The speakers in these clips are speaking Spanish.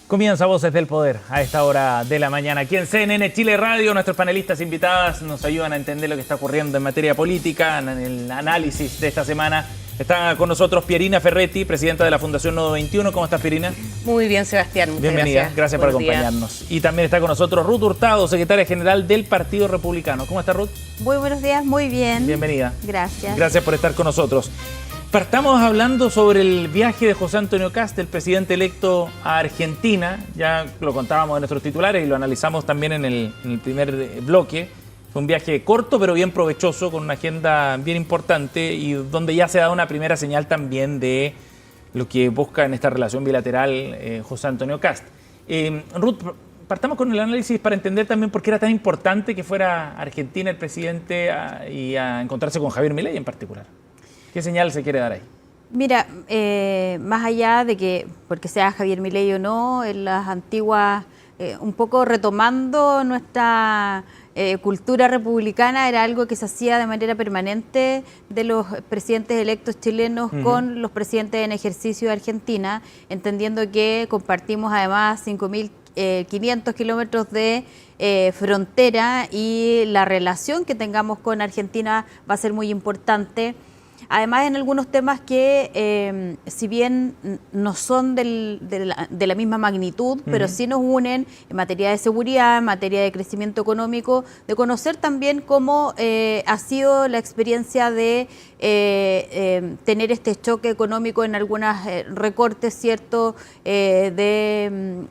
Comienza Voces del Poder a esta hora de la mañana. Aquí en CNN Chile Radio, nuestros panelistas invitadas nos ayudan a entender lo que está ocurriendo en materia política, en el análisis de esta semana. Está con nosotros Pierina Ferretti, presidenta de la Fundación Nodo 21. ¿Cómo estás, Pierina? Muy bien, Sebastián. Muchas Bienvenida, gracias por acompañarnos. Y también está con nosotros Ruth Hurtado, secretaria general del Partido Republicano. ¿Cómo está, Ruth? Muy buenos días, muy bien. Bienvenida. Gracias. Gracias por estar con nosotros. Partamos hablando sobre el viaje de José Antonio Kast, el presidente electo a Argentina. Ya lo contábamos en nuestros titulares y lo analizamos también en el primer bloque. Fue un viaje corto pero bien provechoso, con una agenda bien importante y donde ya se da una primera señal también de lo que busca en esta relación bilateral José Antonio Kast. Ruth, partamos con el análisis para entender también por qué era tan importante que fuera a Argentina el presidente y a encontrarse con Javier Milei en particular. ¿Qué señal se quiere dar ahí? Mira, más allá de que, porque sea Javier Milei o no, en las antiguas, un poco retomando nuestra cultura republicana, era algo que se hacía de manera permanente de los presidentes electos chilenos con los presidentes en ejercicio de Argentina, entendiendo que compartimos además 5.500 kilómetros de frontera y la relación que tengamos con Argentina va a ser muy importante. Además, en algunos temas que, si bien no son de la misma magnitud, pero sí nos unen en materia de seguridad, en materia de crecimiento económico, de conocer también cómo ha sido la experiencia de tener este choque económico en algunos recortes, ¿cierto?, de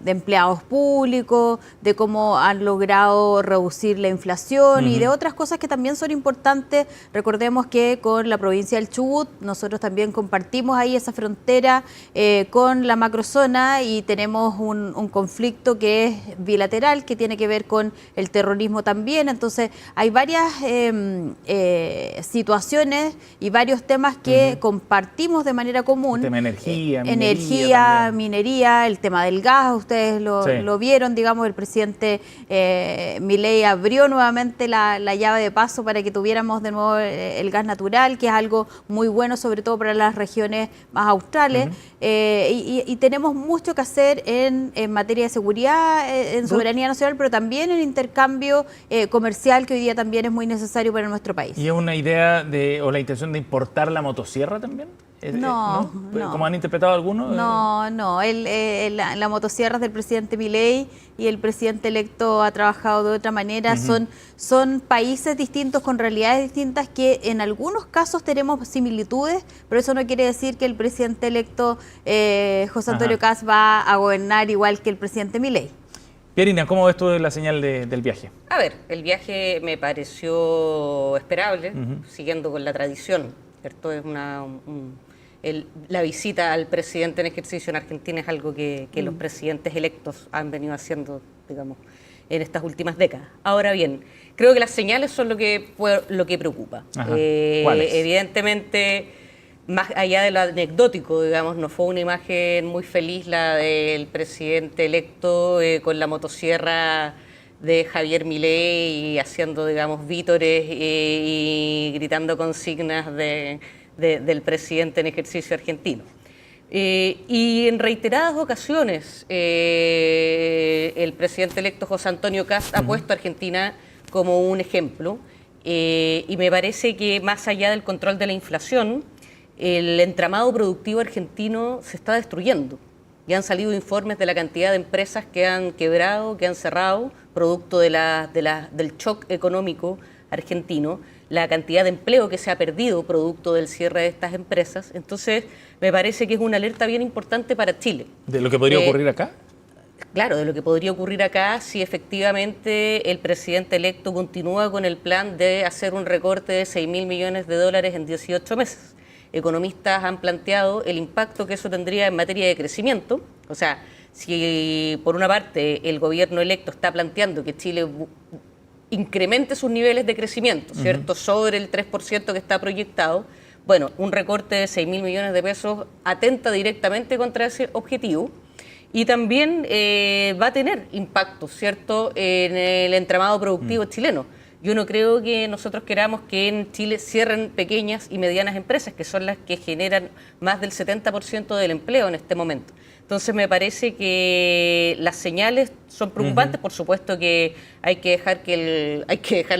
empleados públicos, de cómo han logrado reducir la inflación y de otras cosas que también son importantes. Recordemos que con la provincia del Chubut nosotros también compartimos ahí esa frontera con la macrozona y tenemos un conflicto que es bilateral, que tiene que ver con el terrorismo también. Entonces hay varias situaciones y varios temas que compartimos de manera común. El tema de minería, el tema del gas, ustedes lo vieron, digamos, el presidente Milei abrió nuevamente la llave de paso para que tuviéramos de nuevo el gas natural, que es algo muy bueno, sobre todo para las regiones más australes. Y tenemos mucho que hacer en materia de seguridad, en soberanía nacional, pero también en intercambio comercial, que hoy día también es muy necesario para nuestro país. ¿Y es una idea o la intención de importar la motosierra también? No. ¿Como han interpretado algunos? No. La motosierra es del presidente Milei y el presidente electo ha trabajado de otra manera. Son países distintos con realidades distintas que en algunos casos tenemos similitudes, pero eso no quiere decir que el presidente electo José Antonio Kast va a gobernar igual que el presidente Milei. Pierina, ¿cómo ves tú la señal del viaje? A ver, el viaje me pareció esperable, siguiendo con la tradición, ¿cierto? Es la visita al presidente en ejercicio en Argentina es algo que los presidentes electos han venido haciendo, digamos, en estas últimas décadas. Ahora bien, creo que las señales son lo que preocupa. ¿Cuáles? Evidentemente, más allá de lo anecdótico, digamos, no fue una imagen muy feliz la del presidente electo con la motosierra de Javier Milei y haciendo, digamos, vítores y gritando consignas del presidente en ejercicio argentino. Y en reiteradas ocasiones el presidente electo José Antonio Kast ha puesto a Argentina como un ejemplo y me parece que más allá del control de la inflación, el entramado productivo argentino se está destruyendo. Ya han salido informes de la cantidad de empresas que han quebrado, que han cerrado, producto del shock económico argentino, la cantidad de empleo que se ha perdido producto del cierre de estas empresas. Entonces, me parece que es una alerta bien importante para Chile. ¿De lo que podría ocurrir acá? Claro, de lo que podría ocurrir acá si efectivamente el presidente electo continúa con el plan de hacer un recorte de 6.000 millones de dólares en 18 meses. Economistas han planteado el impacto que eso tendría en materia de crecimiento. O sea, si por una parte el gobierno electo está planteando que Chile incremente sus niveles de crecimiento, ¿cierto?, sobre el 3% que está proyectado, bueno, un recorte de 6.000 millones de pesos atenta directamente contra ese objetivo y también va a tener impacto, ¿cierto?, en el entramado productivo chileno. Yo no creo que nosotros queramos que en Chile cierren pequeñas y medianas empresas, que son las que generan más del 70% del empleo en este momento. Entonces me parece que las señales son preocupantes. Por supuesto que hay que dejarle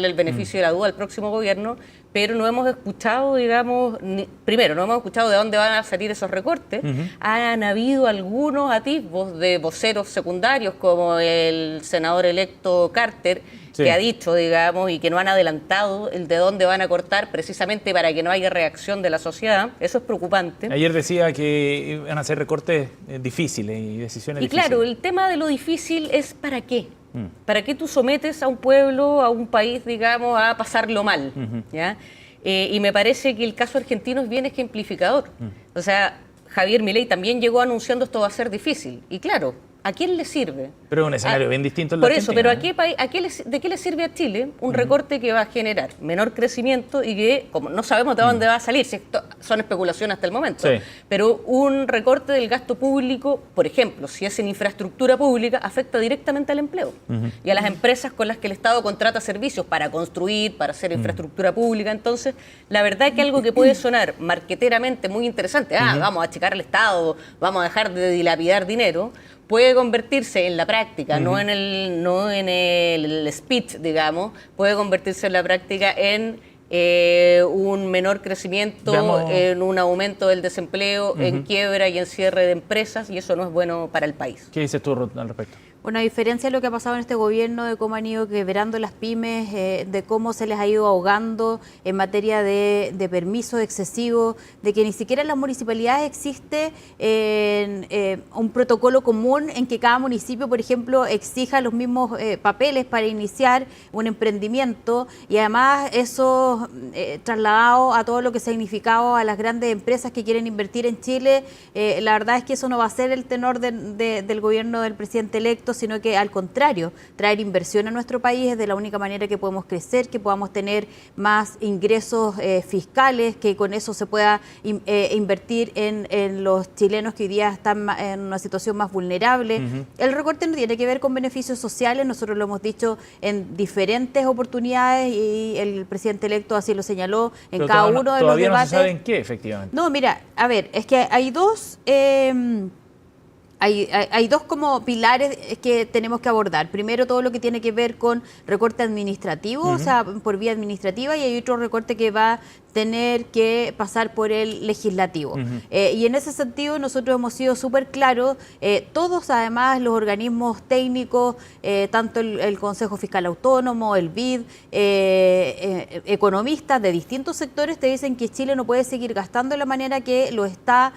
el beneficio de la duda al próximo gobierno, pero no hemos escuchado, digamos, primero, no hemos escuchado de dónde van a salir esos recortes. Han habido algunos atisbos de voceros secundarios, como el senador electo Carter, que ha dicho, digamos, y que no han adelantado el de dónde van a cortar precisamente para que no haya reacción de la sociedad. Eso es preocupante. Ayer decía que iban a hacer recortes difíciles y decisiones difíciles. Y claro, el tema de lo difícil es ¿para qué? ¿Para qué tú sometes a un pueblo, a un país, digamos, a pasarlo mal? ¿Ya? Y me parece que el caso argentino es bien ejemplificador. O sea, Javier Milei también llegó anunciando esto va a ser difícil. Y claro, ¿a quién le sirve? Pero es un escenario bien distinto en la Por eso, Argentina, pero ¿de qué le sirve a Chile un recorte que va a generar menor crecimiento y que, como no sabemos de dónde va a salir, si esto son especulaciones hasta el momento, pero un recorte del gasto público, por ejemplo, si es en infraestructura pública, afecta directamente al empleo y a las empresas con las que el Estado contrata servicios para construir, para hacer infraestructura pública? Entonces, la verdad es que algo que puede sonar marqueteramente muy interesante, vamos a achicar el Estado, vamos a dejar de dilapidar dinero, puede convertirse en la práctica, no en el speech, digamos, puede convertirse en la práctica en un menor crecimiento, en un aumento del desempleo, en quiebra y en cierre de empresas, y eso no es bueno para el país. ¿Qué dices tú al respecto? Bueno, a diferencia de lo que ha pasado en este gobierno, de cómo han ido quebrando las pymes, de cómo se les ha ido ahogando en materia de permisos excesivos, de que ni siquiera en las municipalidades existe un protocolo común en que cada municipio, por ejemplo, exija los mismos papeles para iniciar un emprendimiento, y además eso trasladado a todo lo que ha significado a las grandes empresas que quieren invertir en Chile. La verdad es que eso no va a ser el tenor del gobierno del presidente electo, sino que al contrario, traer inversión a nuestro país es de la única manera que podemos crecer, que podamos tener más ingresos fiscales, que con eso se pueda invertir en los chilenos que hoy día están en una situación más vulnerable. El recorte no tiene que ver con beneficios sociales, nosotros lo hemos dicho en diferentes oportunidades y el presidente electo así lo señaló en cada uno de los debates. Todavía no se sabe en qué, efectivamente. No, mira, a ver, es que hay dos... Hay dos como pilares que tenemos que abordar. Primero, todo lo que tiene que ver con recorte administrativo, o sea, por vía administrativa, y hay otro recorte que va a tener que pasar por el legislativo. Y en ese sentido nosotros hemos sido súper claros, todos además los organismos técnicos, tanto el Consejo Fiscal Autónomo, el BID, economistas de distintos sectores te dicen que Chile no puede seguir gastando de la manera que lo está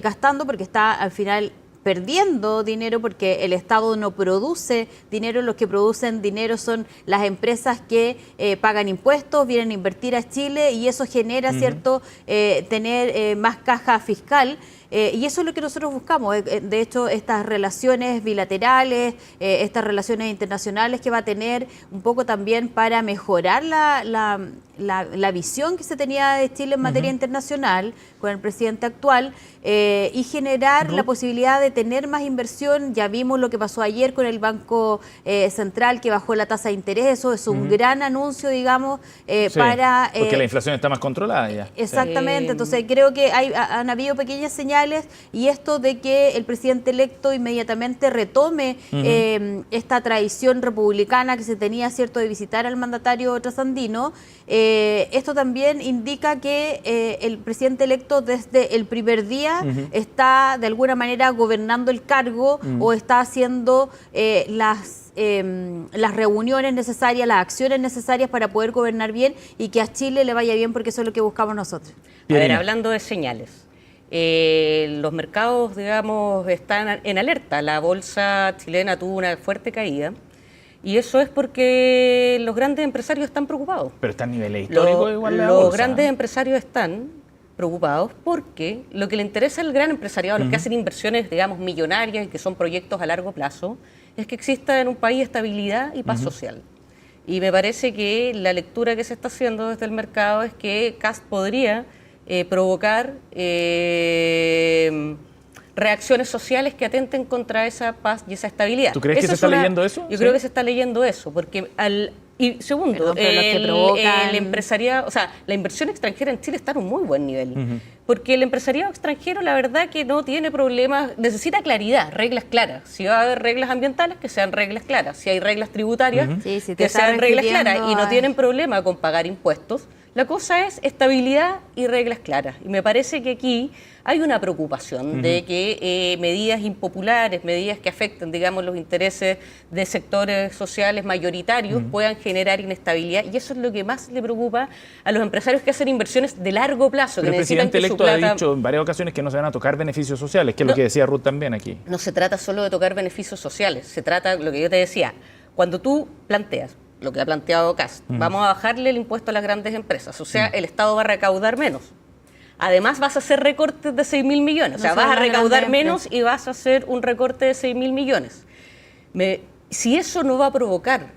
gastando, porque está al final perdiendo dinero, porque el Estado no produce dinero, los que producen dinero son las empresas que pagan impuestos, vienen a invertir a Chile, y eso genera, ¿cierto?, tener más caja fiscal. Y eso es lo que nosotros buscamos. De hecho, estas relaciones bilaterales, estas relaciones internacionales que va a tener un poco también para mejorar la visión que se tenía de Chile en materia internacional con el presidente actual, y generar la posibilidad de tener más inversión. Ya vimos lo que pasó ayer con el Banco Central, que bajó la tasa de interés. Eso es un gran anuncio, digamos, para... porque la inflación está más controlada ya. Exactamente. Entonces creo que han habido pequeñas señales, y esto de que el presidente electo inmediatamente retome esta tradición republicana que se tenía, ¿cierto?, de visitar al mandatario trasandino. Esto también indica que el presidente electo desde el primer día está de alguna manera gobernando el cargo, o está haciendo las reuniones necesarias, las acciones necesarias para poder gobernar bien y que a Chile le vaya bien, porque eso es lo que buscamos nosotros. A ver, hablando de señales, los mercados, digamos, están en alerta. La bolsa chilena tuvo una fuerte caída, y eso es porque los grandes empresarios están preocupados. Pero está a niveles históricos igual la bolsa. Los bolsa, grandes empresarios están preocupados porque lo que le interesa al gran empresariado, los que hacen inversiones, digamos, millonarias y que son proyectos a largo plazo, es que exista en un país estabilidad y paz social. Y me parece que la lectura que se está haciendo desde el mercado es que Kast podría provocar reacciones sociales que atenten contra esa paz y esa estabilidad. ¿Tú crees que se está leyendo eso? Yo creo que se está leyendo eso, porque Y segundo, Perdón, pero los que provocan- el empresariado, o sea, la inversión extranjera en Chile está en un muy buen nivel. Porque el empresariado extranjero, la verdad que no tiene problemas, necesita claridad, reglas claras. Si va a haber reglas ambientales, que sean reglas claras. Si hay reglas tributarias, Sí, si te que estás sean reglas claras. Y no refiriendo a- tienen problema con pagar impuestos. La cosa es estabilidad y reglas claras. Y me parece que aquí hay una preocupación de que medidas impopulares, medidas que afecten, digamos, los intereses de sectores sociales mayoritarios puedan generar inestabilidad. Y eso es lo que más le preocupa a los empresarios que hacen inversiones de largo plazo, Pero que el necesitan presidente que su electo ha plata... dicho en varias ocasiones que no se van a tocar beneficios sociales, que es lo No. que decía Ruth también aquí. No se trata solo de tocar beneficios sociales, se trata, lo que yo te decía, cuando tú planteas, lo que ha planteado Kast, vamos a bajarle el impuesto a las grandes empresas, o sea, el Estado va a recaudar menos. Además vas a hacer recortes de 6.000 millones, o sea, No vas son a las recaudar grandes menos y vas a hacer un recorte de 6.000 millones. Si eso no va a provocar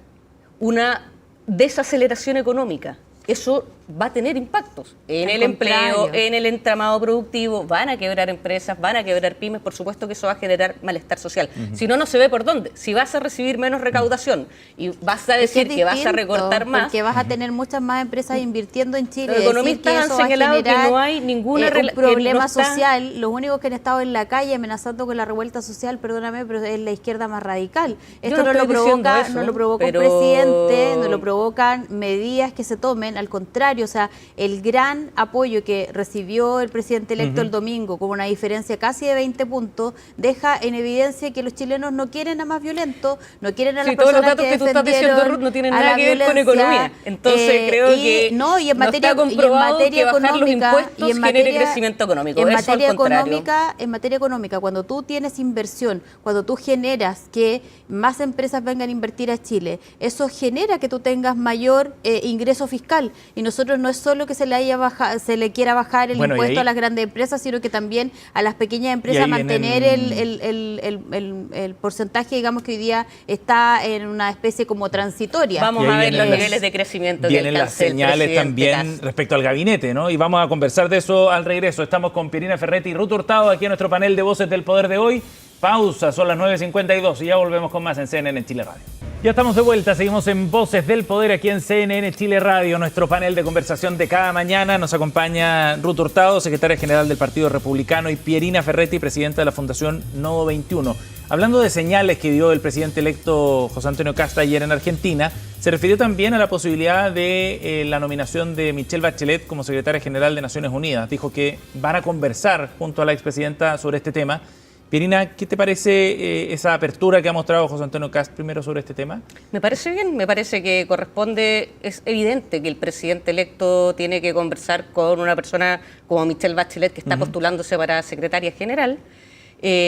una desaceleración económica, eso va a tener impactos en Al el empleo, contrario. en el entramado productivo, van a quebrar empresas, van a quebrar pymes, por supuesto que eso va a generar malestar social. Si no, no se ve por dónde. Si vas a recibir menos recaudación y vas a Es decir es que vas a distinto, recortar más, porque vas a tener muchas más empresas invirtiendo en Chile. Los y decir economistas que han eso va a señalado que generar, no hay ninguna un problema no está- social. Los únicos que han estado en la calle amenazando con la revuelta social, perdóname, pero es la izquierda más radical. Esto no no lo estoy diciendo provoca, eso, no lo provoca pero- un presidente, no lo provocan medidas que se tomen, al contrario, o sea, el gran apoyo que recibió el presidente electo el domingo, con una diferencia casi de 20 puntos, deja en evidencia que los chilenos no quieren a más violentos, no quieren a las Sí, todos los personas datos que tú estás defendieron diciendo, Ruth, no tienen a nada la que ver con violencia. economía. Entonces creo que no, y en no materia, está comprobado que bajar los económica, impuestos y en genere materia, crecimiento económico. en Eso materia al contrario. económica, en materia económica, cuando tú tienes inversión, cuando tú generas que más empresas vengan a invertir a Chile, eso genera que tú tengas mayor ingreso fiscal. Y nosotros no es solo que se le quiera bajar el Bueno, y impuesto ahí- a las grandes empresas, sino que también a las pequeñas Y empresas ahí mantener vienen- el porcentaje, digamos, que hoy día está en una especie como transitoria. Vamos Y ahí a ver los vienen las- niveles de crecimiento que Vienen las alcance el señales presidente también Kast. respecto al gabinete, ¿no? Y vamos a conversar de eso al regreso. Estamos con Pierina Ferretti y Ruth Hurtado aquí en nuestro panel de Voces del Poder de hoy. Pausa, son las 9:52 y ya volvemos con más en CNN Chile Radio. Ya estamos de vuelta, seguimos en Voces del Poder aquí en CNN Chile Radio, nuestro panel de conversación de cada mañana. Nos acompaña Ruth Hurtado, secretaria general del Partido Republicano, y Pierina Ferretti, presidenta de la Fundación Nodo 21. Hablando de señales que dio el presidente electo José Antonio Kast ayer en Argentina, se refirió también a la posibilidad de la nominación de Michelle Bachelet como secretaria general de Naciones Unidas. Dijo que van a conversar junto a la expresidenta sobre este tema. Pierina, ¿qué te parece esa apertura que ha mostrado José Antonio Kast primero sobre este tema? Me parece bien, me parece que corresponde, es evidente que el presidente electo tiene que conversar con una persona como Michelle Bachelet, que está postulándose para secretaria general,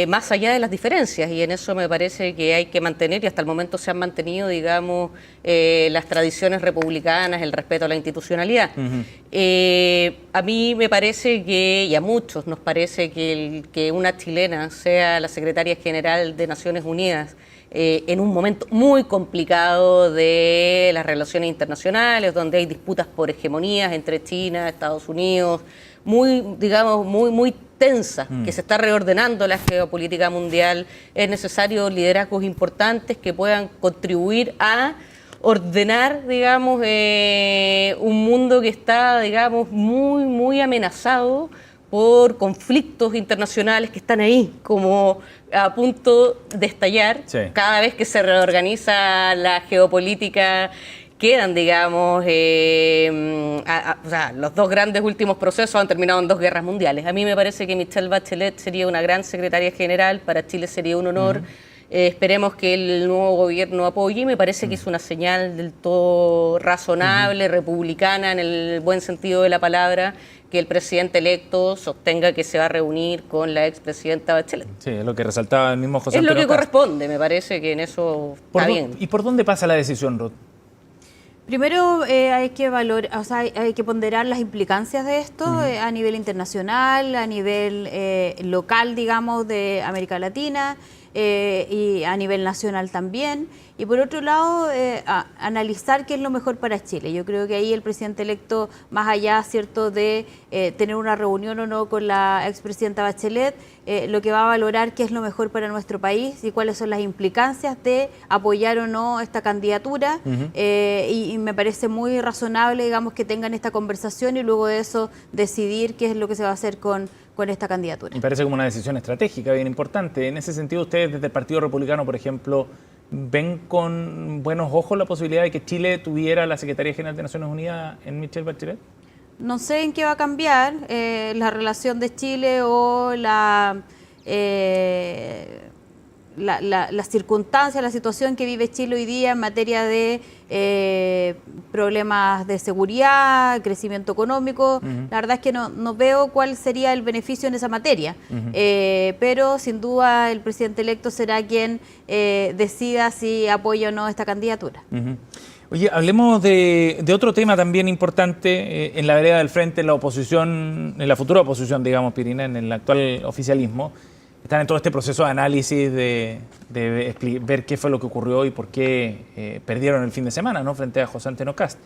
más allá de las diferencias, y en eso me parece que hay que mantener, y hasta el momento se han mantenido, digamos, las tradiciones republicanas, el respeto a la institucionalidad. A mí me parece que, y a muchos nos parece que una chilena sea la secretaria general de Naciones Unidas, en un momento muy complicado de las relaciones internacionales, donde hay disputas por hegemonías entre China, Estados Unidos, muy, digamos, muy tensa, que se está reordenando la geopolítica mundial. Es necesario liderazgos importantes que puedan contribuir a ordenar, digamos, un mundo que está, digamos, muy amenazado por conflictos internacionales que están ahí, como a punto de estallar. Sí. Cada vez que se reorganiza la geopolítica, quedan, digamos, o sea, los dos grandes últimos procesos han terminado en 2 guerras mundiales. A mí me parece que Michelle Bachelet sería una gran secretaria general, para Chile sería un honor. Esperemos que el nuevo gobierno apoye, y me parece que es una señal del todo razonable, republicana en el buen sentido de la palabra, que el presidente electo sostenga que se va a reunir con la expresidenta Bachelet. Sí, es lo que resaltaba el mismo José Es lo Antonio que Kast. corresponde, me parece que en eso está bien. ¿Y por dónde pasa la decisión, Ruth? Primero hay que o sea, hay que ponderar las implicancias de esto a nivel internacional, a nivel local, digamos, de América Latina. y a nivel nacional también. Y por otro lado, analizar qué es lo mejor para Chile. Yo creo que ahí el presidente electo, más allá, ¿cierto?, de tener una reunión o no con la expresidenta Bachelet, lo que va a valorar qué es lo mejor para nuestro país y cuáles son las implicancias de apoyar o no esta candidatura. Y me parece muy razonable, digamos, que tengan esta conversación y luego de eso decidir qué es lo que se va a hacer con esta candidatura. Me parece como una decisión estratégica bien importante. En ese sentido, ustedes desde el Partido Republicano, por ejemplo, ¿ven con buenos ojos la posibilidad de que Chile tuviera la Secretaría General de Naciones Unidas en Michelle Bachelet? No sé en qué va a cambiar la relación de Chile o la circunstancia, la situación que vive Chile hoy día en materia de problemas de seguridad, crecimiento económico. La verdad es que no veo cuál sería el beneficio en esa materia, pero sin duda el presidente electo será quien decida si apoya o no esta candidatura. Oye, hablemos de otro tema también importante en la vereda del frente, en la oposición, en la futura oposición, digamos, Pirina, en el actual oficialismo. Están en todo este proceso de análisis, de ver qué fue lo que ocurrió y por qué perdieron el fin de semana, ¿no?, frente a José Antonio Kast.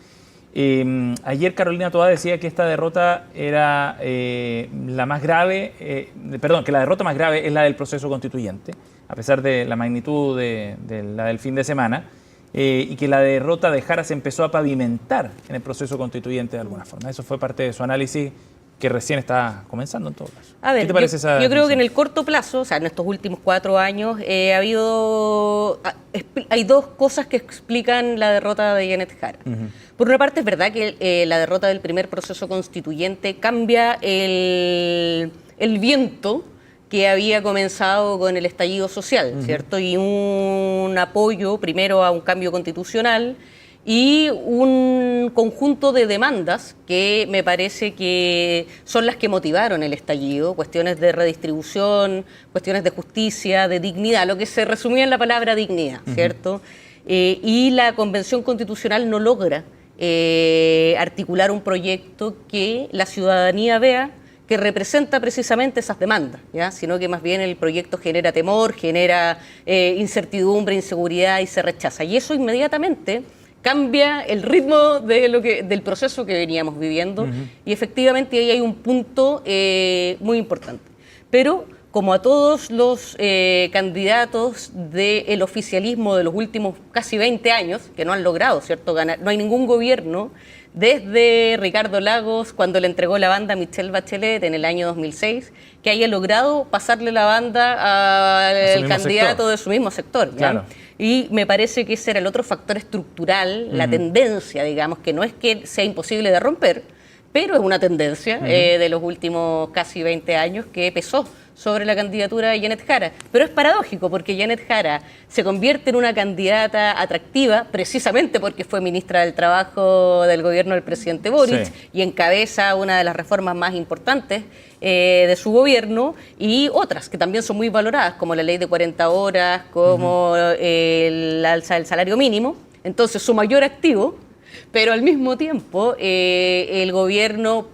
Ayer Carolina Toá decía que esta derrota era la más grave, que la derrota más grave es la del proceso constituyente, a pesar de la magnitud de la del fin de semana, y que la derrota de Jara se empezó a pavimentar en el proceso constituyente de alguna forma. Eso fue parte de su análisis, que recién está comenzando en todo caso. A ver, ¿qué te parece esa yo creo definición? que en el corto plazo, o sea, en estos últimos 4 años, hay dos cosas que explican la derrota de Janet Jara. Por una parte, es verdad que la derrota del primer proceso constituyente cambia el viento que había comenzado con el estallido social, ¿cierto? Y un apoyo primero a un cambio constitucional y un conjunto de demandas que me parece que son las que motivaron el estallido, cuestiones de redistribución, cuestiones de justicia, de dignidad, lo que se resumía en la palabra dignidad, ¿cierto? Y la Convención Constitucional no logra articular un proyecto que la ciudadanía vea que representa precisamente esas demandas, ¿ya? Sino que más bien el proyecto genera temor, genera incertidumbre, inseguridad y se rechaza. Y eso inmediatamente cambia el ritmo del proceso que veníamos viviendo y efectivamente ahí hay un punto muy importante. Pero como a todos los candidatos del oficialismo de los últimos casi 20 años, que no han logrado, ¿cierto?, ganar, no hay ningún gobierno desde Ricardo Lagos, cuando le entregó la banda a Michelle Bachelet en el año 2006, que haya logrado pasarle la banda al candidato de su mismo sector, ¿ya? Claro. Y me parece que ese era el otro factor estructural, la tendencia, digamos, que no es que sea imposible de romper, pero es una tendencia de los últimos casi 20 años que pesó sobre la candidatura de Janet Jara. Pero es paradójico porque Janet Jara se convierte en una candidata atractiva precisamente porque fue ministra del Trabajo del gobierno del presidente Boric y encabeza una de las reformas más importantes de su gobierno y otras que también son muy valoradas, como la ley de 40 horas, como el alza del salario mínimo. Entonces, su mayor activo, pero al mismo tiempo el gobierno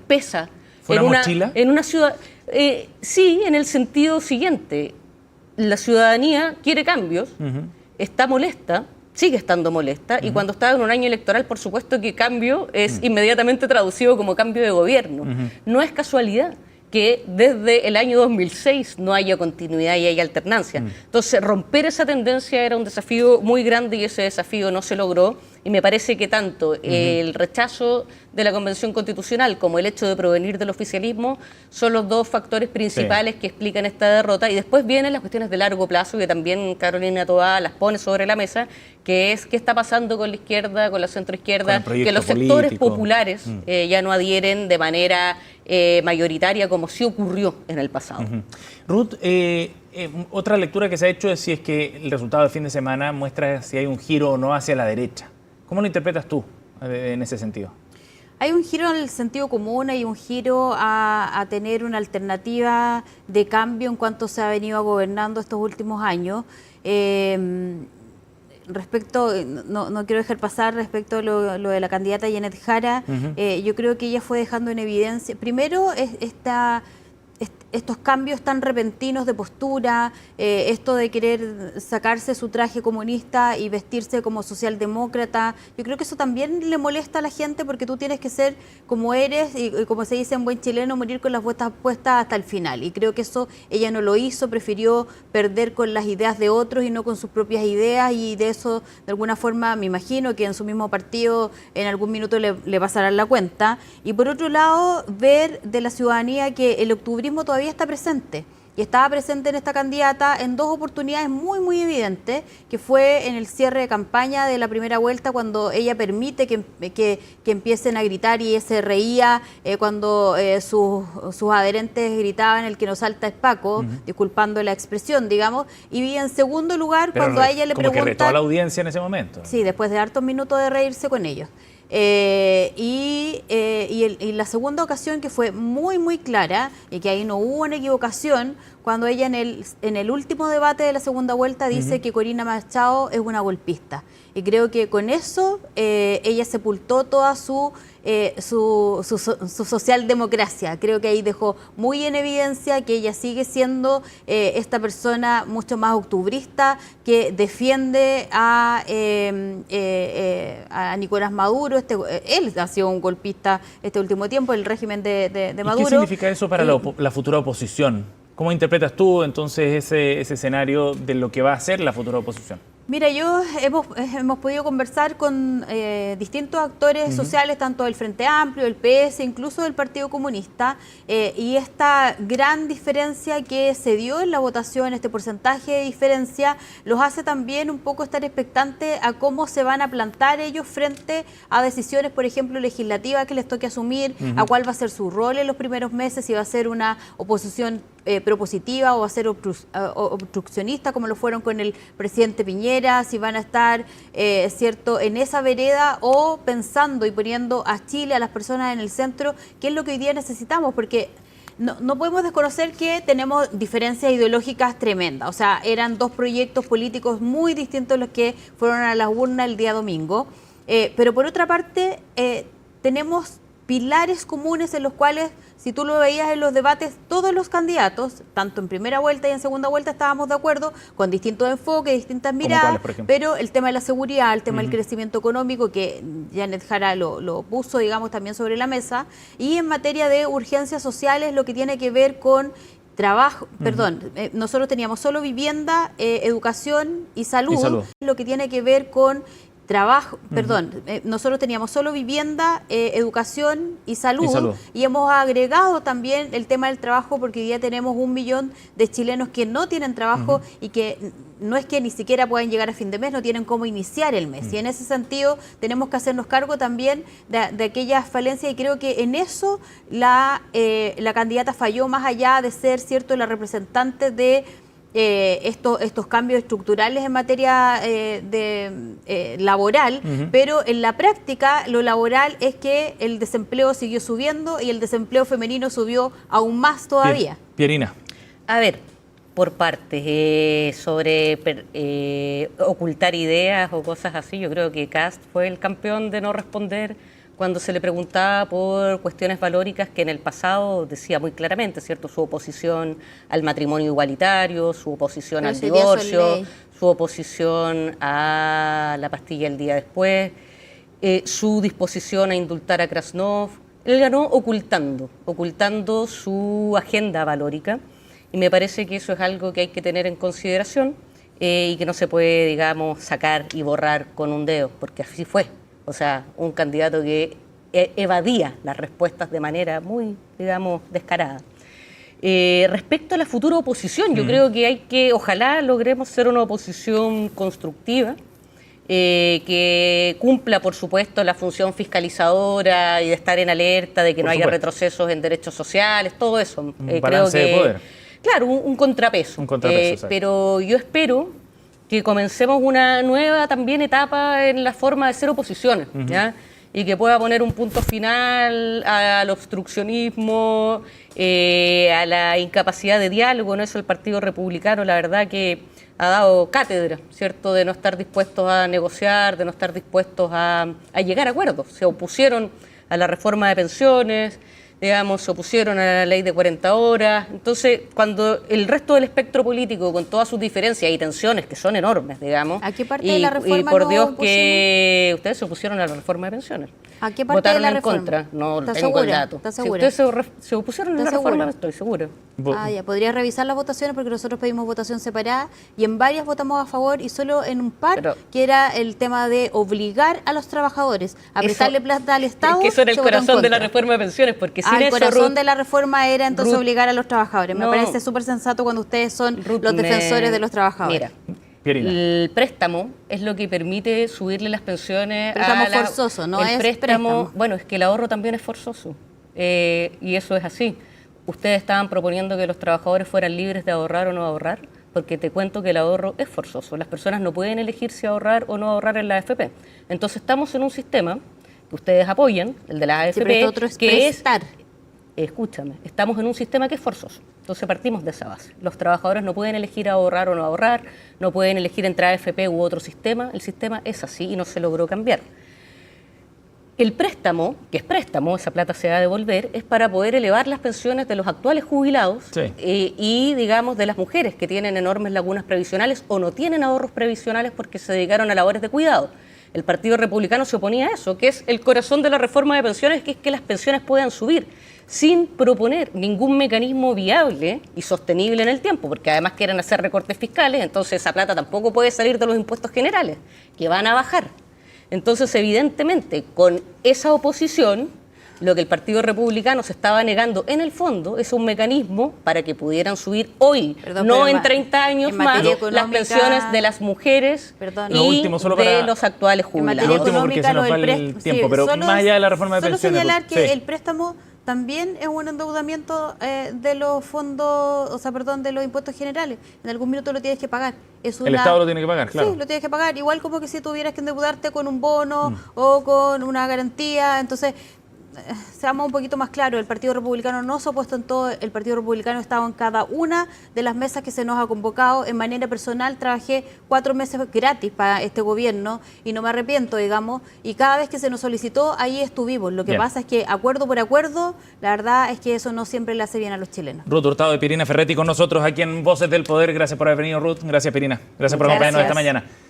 pesa en una ciudad. Sí, en el sentido siguiente, la ciudadanía quiere cambios, está molesta, sigue estando molesta, y cuando está en un año electoral, por supuesto que cambio es inmediatamente traducido como cambio de gobierno. No es casualidad que desde el año 2006 no haya continuidad y haya alternancia. Entonces, romper esa tendencia era un desafío muy grande y ese desafío no se logró. Y me parece que tanto el rechazo de la Convención Constitucional como el hecho de provenir del oficialismo son los dos factores principales que explican esta derrota. Y después vienen las cuestiones de largo plazo, que también Carolina Toá las pone sobre la mesa, que es qué está pasando con la izquierda, con la centroizquierda, que los sectores populares ya no adhieren de manera mayoritaria como sí ocurrió en el pasado. Ruth, otra lectura que se ha hecho es si es que el resultado del fin de semana muestra si hay un giro o no hacia la derecha. ¿Cómo lo interpretas tú en ese sentido? Hay un giro en el sentido común, hay un giro a tener una alternativa de cambio en cuanto se ha venido gobernando estos últimos años. Respecto, no quiero dejar pasar respecto a lo de la candidata Janet Jara, yo creo que ella fue dejando en evidencia, primero, estos cambios tan repentinos de postura, esto de querer sacarse su traje comunista y vestirse como socialdemócrata, yo creo que eso también le molesta a la gente porque tú tienes que ser como eres y como se dice en buen chileno, morir con las botas puestas hasta el final. Y creo que eso ella no lo hizo, prefirió perder con las ideas de otros y no con sus propias ideas, y de eso de alguna forma me imagino que en su mismo partido en algún minuto le pasarán la cuenta. Y por otro lado, ver de la ciudadanía que el octubrismo todavía está presente. Y estaba presente en esta candidata en dos oportunidades muy evidentes, que fue en el cierre de campaña de la primera vuelta, cuando ella permite que empiecen a gritar y ella se reía cuando sus adherentes gritaban el que nos salta es Paco, disculpando la expresión, digamos. Y en segundo lugar, pero cuando a ella le como preguntan... que retó a la audiencia en ese momento. Sí, después de hartos minutos de reírse con ellos. Y la segunda ocasión que fue muy clara y que ahí no hubo una equivocación, cuando ella en el último debate de la segunda vuelta dice que Corina Machado es una golpista. Y creo que con eso ella sepultó toda su socialdemocracia. Creo que ahí dejó muy en evidencia que ella sigue siendo esta persona mucho más octubrista, que defiende a Nicolás Maduro. Él ha sido un golpista este último tiempo, el régimen de Maduro. ¿Y qué significa eso para la futura oposición? ¿Cómo interpretas tú entonces ese escenario de lo que va a ser la futura oposición? Mira, hemos podido conversar con distintos actores sociales, tanto del Frente Amplio, del PS, incluso del Partido Comunista, y esta gran diferencia que se dio en la votación, este porcentaje de diferencia, los hace también un poco estar expectantes a cómo se van a plantar ellos frente a decisiones, por ejemplo, legislativas que les toque asumir, a cuál va a ser su rol en los primeros meses, si va a ser una oposición propositiva o va a ser obstruccionista, como lo fueron con el presidente Piñera, si van a estar cierto en esa vereda o pensando y poniendo a Chile, a las personas en el centro, que es lo que hoy día necesitamos, porque no podemos desconocer que tenemos diferencias ideológicas tremendas. O sea, eran dos proyectos políticos muy distintos los que fueron a las urnas el día domingo, pero por otra parte tenemos pilares comunes en los cuales, si tú lo veías en los debates, todos los candidatos, tanto en primera vuelta y en segunda vuelta, estábamos de acuerdo con distintos enfoques, distintas miradas, pero el tema de la seguridad, el tema del crecimiento económico, que Janet Jara lo puso, digamos, también sobre la mesa, y en materia de urgencias sociales, lo que tiene que ver con trabajo, nosotros teníamos solo vivienda, educación y salud, lo que tiene que ver con nosotros teníamos solo vivienda, educación y salud, y hemos agregado también el tema del trabajo, porque hoy día tenemos 1 millón de chilenos que no tienen trabajo y que no es que ni siquiera puedan llegar a fin de mes, no tienen cómo iniciar el mes. Y en ese sentido tenemos que hacernos cargo también de aquellas falencias, y creo que en eso la candidata falló, más allá de ser cierto la representante de estos cambios estructurales en materia laboral, pero en la práctica lo laboral es que el desempleo siguió subiendo y el desempleo femenino subió aún más todavía. Pierina. A ver, por partes, sobre ocultar ideas o cosas así, yo creo que Kast fue el campeón de no responder cuando se le preguntaba por cuestiones valóricas que en el pasado decía muy claramente, ¿cierto? Su oposición al matrimonio igualitario, su oposición al divorcio, su oposición a la pastilla el día después, su disposición a indultar a Krasnov. Él ganó ocultando su agenda valórica, y me parece que eso es algo que hay que tener en consideración y que no se puede, digamos, sacar y borrar con un dedo, porque así fue. O sea, un candidato que evadía las respuestas de manera muy, digamos, descarada. Respecto a la futura oposición, yo creo que ojalá logremos ser una oposición constructiva, que cumpla, por supuesto, la función fiscalizadora y de estar en alerta, de que no haya retrocesos en derechos sociales, todo eso. Un balance de poder. Claro, un contrapeso. Pero yo espero que comencemos una nueva también etapa en la forma de ser oposición, ¿ya? Y que pueda poner un punto final al obstruccionismo, a la incapacidad de diálogo, ¿no? Eso el Partido Republicano, la verdad que ha dado cátedra, ¿cierto?, de no estar dispuestos a negociar, de no estar dispuestos a llegar a acuerdos. Se opusieron a la reforma de pensiones, digamos, se opusieron a la ley de 40 horas. Entonces, cuando el resto del espectro político, con todas sus diferencias y tensiones, que son enormes, digamos, ¿a qué parte de la reforma y por nos Dios opusimos? que ustedes se opusieron a la reforma de pensiones. ¿A qué parte Votaron de la en reforma? contra, no ¿Estás tengo el segura? dato. ¿Estás Si segura? ustedes se opusieron a la ¿Estás reforma, segura? estoy segura. Ya, podría revisar las votaciones porque nosotros pedimos votación separada y en varias votamos a favor y solo en un par, Pero- que era el tema de obligar a los trabajadores a prestarle plata al Estado. Que eso era el se votó en corazón de la contra. reforma de pensiones, porque sin El eso, corazón Ruth, de la reforma era entonces Ruth, obligar a los trabajadores. Me no. parece súper sensato cuando ustedes son Ruth, los defensores de los trabajadores. Mira, Pierina. el préstamo es lo que permite subirle las pensiones Préstamo a la... forzoso, no el es préstamo. préstamo. Bueno, es que el ahorro también es forzoso. Y eso es así. Ustedes estaban proponiendo que los trabajadores fueran libres de ahorrar o no ahorrar, porque te cuento que el ahorro es forzoso. Las personas no pueden elegir si ahorrar o no ahorrar en la AFP. Entonces estamos en un sistema que ustedes apoyan, el de la AFP, Sí, pero esto otro es que prestar. escúchame, estamos en un sistema que es forzoso. Entonces partimos de esa base. Los trabajadores no pueden elegir ahorrar o no ahorrar, no pueden elegir entrar a AFP u otro sistema. El sistema es así y no se logró cambiar. El préstamo, que es préstamo, esa plata se va a devolver, es para poder elevar las pensiones de los actuales jubilados Sí. y, digamos, de las mujeres que tienen enormes lagunas previsionales o no tienen ahorros previsionales porque se dedicaron a labores de cuidado. El Partido Republicano se oponía a eso, que es el corazón de la reforma de pensiones, que es que las pensiones puedan subir sin proponer ningún mecanismo viable y sostenible en el tiempo, porque además quieren hacer recortes fiscales, entonces esa plata tampoco puede salir de los impuestos generales, que van a bajar. Entonces, evidentemente, con esa oposición, lo que el Partido Republicano se estaba negando en el fondo es un mecanismo para que pudieran subir hoy, Perdón, no pero en 30 años en más, materia las económica- pensiones de las mujeres Perdón. Lo y último, solo de para- los actuales En jubilados. materia Lo último, porque económica, se nos lo va del el tiempo, pero solo más allá de la reforma de solo pensiones, señalar Ruth, que sí. el préstamo también es un endeudamiento de los fondos, o sea, perdón, de los impuestos generales. En algún minuto lo tienes que pagar. Es El Estado lo tiene que pagar, claro. Sí, lo tienes que pagar. Igual como que si tuvieras que endeudarte con un bono o con una garantía. Entonces, seamos un poquito más claros, el Partido Republicano no se ha opuesto en todo, el Partido Republicano ha estado en cada una de las mesas que se nos ha convocado. En manera personal trabajé 4 meses gratis para este gobierno y no me arrepiento, digamos, y cada vez que se nos solicitó, ahí estuvimos. Lo que Bien. pasa es que acuerdo por acuerdo, la verdad es que eso no siempre le hace bien a los chilenos. Ruth Hurtado y Pierina Ferretti con nosotros aquí en Voces del Poder. Gracias por haber venido, Ruth. Gracias, Pierina. Gracias por acompañarnos esta Gracias. mañana.